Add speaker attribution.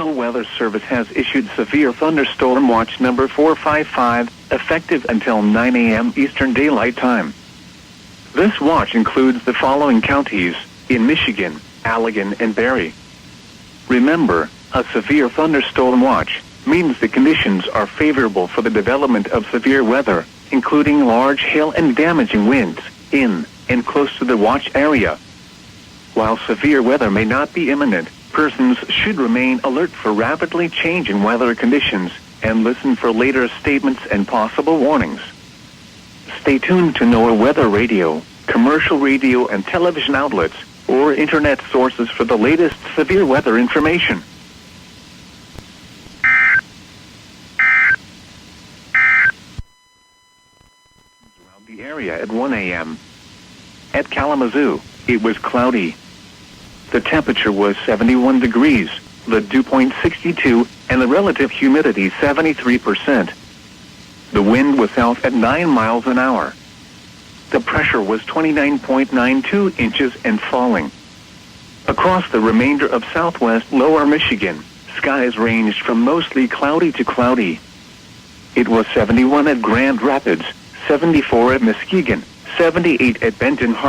Speaker 1: National Weather Service has issued Severe Thunderstorm Watch number 455, effective until 9 a.m. Eastern Daylight Time. This watch includes the following counties in Michigan: Allegan and Barry. Remember, a severe thunderstorm watch means the conditions are favorable for the development of severe weather, including large hail and damaging winds, in and close to the watch area. While severe weather may not be imminent, persons should remain alert for rapidly changing weather conditions and listen for later statements and possible warnings. Stay tuned to NOAA weather radio, commercial radio and television outlets, or internet sources for the latest severe weather information. Around the area at 1 a.m. At Kalamazoo, it was cloudy. The temperature was 71 degrees, the dew point 62, and the relative humidity 73%. The wind was south at 9 miles an hour. The pressure was 29.92 inches and falling. Across the remainder of southwest lower Michigan, skies ranged from mostly cloudy to cloudy. It was 71 at Grand Rapids, 74 at Muskegon, 78 at Benton Harbor.